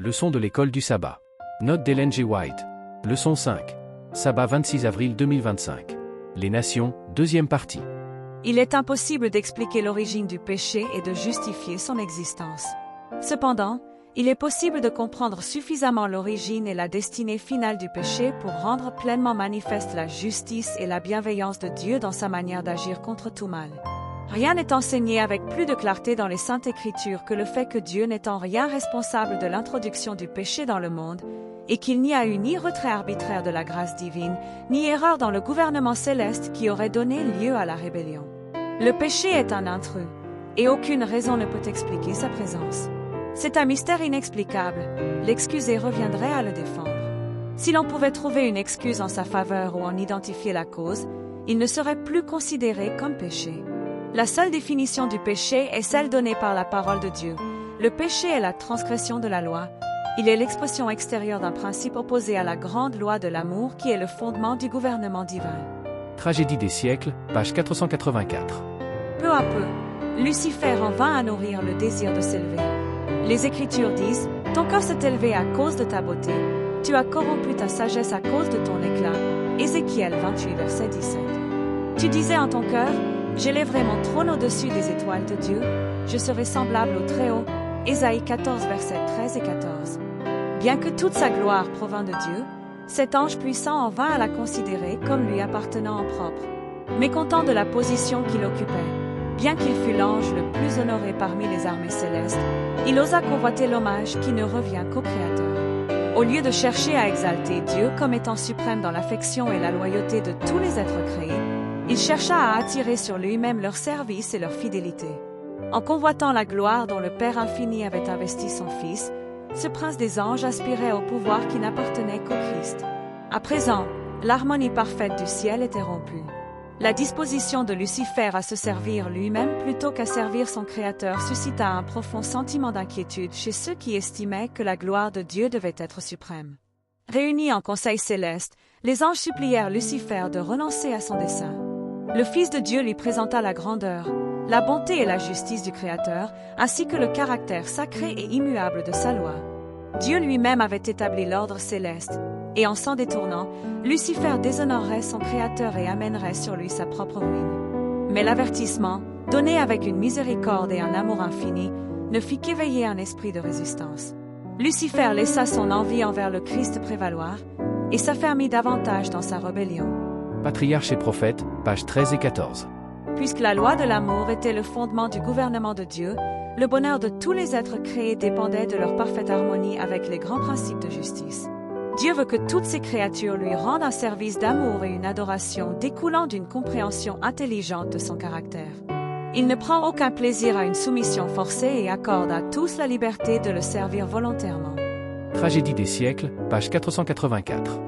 Leçon de l'école du sabbat. Note d'Ellen G. White. Leçon 5. Sabbat 26 avril 2025. Les nations, deuxième partie. Il est impossible d'expliquer l'origine du péché et de justifier son existence. Cependant, il est possible de comprendre suffisamment l'origine et la destinée finale du péché pour rendre pleinement manifeste la justice et la bienveillance de Dieu dans sa manière d'agir contre tout mal. Rien n'est enseigné avec plus de clarté dans les Saintes Écritures que le fait que Dieu n'est en rien responsable de l'introduction du péché dans le monde, et qu'il n'y a eu ni retrait arbitraire de la grâce divine, ni erreur dans le gouvernement céleste qui aurait donné lieu à la rébellion. Le péché est un intrus, et aucune raison ne peut expliquer sa présence. C'est un mystère inexplicable, l'excusé reviendrait à le défendre. Si l'on pouvait trouver une excuse en sa faveur ou en identifier la cause, il ne serait plus considéré comme péché. La seule définition du péché est celle donnée par la parole de Dieu. Le péché est la transgression de la loi. Il est l'expression extérieure d'un principe opposé à la grande loi de l'amour qui est le fondement du gouvernement divin. Tragédie des siècles, page 484. Peu à peu, Lucifer en vint à nourrir le désir de s'élever. Les Écritures disent « Ton cœur s'est élevé à cause de ta beauté, tu as corrompu ta sagesse à cause de ton éclat. » Ézéchiel 28, verset 17. Tu disais en ton cœur « J'élèverai mon trône au-dessus des étoiles de Dieu, je serai semblable au Très-Haut. » Ésaïe 14, versets 13 et 14. Bien que toute sa gloire provînt de Dieu, cet ange puissant en vint à la considérer comme lui appartenant en propre. Mécontent de la position qu'il occupait, bien qu'il fût l'ange le plus honoré parmi les armées célestes, il osa convoiter l'hommage qui ne revient qu'au Créateur. Au lieu de chercher à exalter Dieu comme étant suprême dans l'affection et la loyauté de tous les êtres créés, il chercha à attirer sur lui-même leur service et leur fidélité. En convoitant la gloire dont le Père infini avait investi son Fils, ce prince des anges aspirait au pouvoir qui n'appartenait qu'au Christ. À présent, l'harmonie parfaite du ciel était rompue. La disposition de Lucifer à se servir lui-même plutôt qu'à servir son Créateur suscita un profond sentiment d'inquiétude chez ceux qui estimaient que la gloire de Dieu devait être suprême. Réunis en conseil céleste, les anges supplièrent Lucifer de renoncer à son dessein. Le Fils de Dieu lui présenta la grandeur, la bonté et la justice du Créateur, ainsi que le caractère sacré et immuable de sa loi. Dieu lui-même avait établi l'ordre céleste, et en s'en détournant, Lucifer déshonorerait son Créateur et amènerait sur lui sa propre ruine. Mais l'avertissement, donné avec une miséricorde et un amour infini, ne fit qu'éveiller un esprit de résistance. Lucifer laissa son envie envers le Christ prévaloir, et s'affermit davantage dans sa rébellion. Patriarche et prophète, pages 13 et 14. Puisque la loi de l'amour était le fondement du gouvernement de Dieu, le bonheur de tous les êtres créés dépendait de leur parfaite harmonie avec les grands principes de justice. Dieu veut que toutes ses créatures lui rendent un service d'amour et une adoration découlant d'une compréhension intelligente de son caractère. Il ne prend aucun plaisir à une soumission forcée et accorde à tous la liberté de le servir volontairement. Tragédie des siècles, page 484.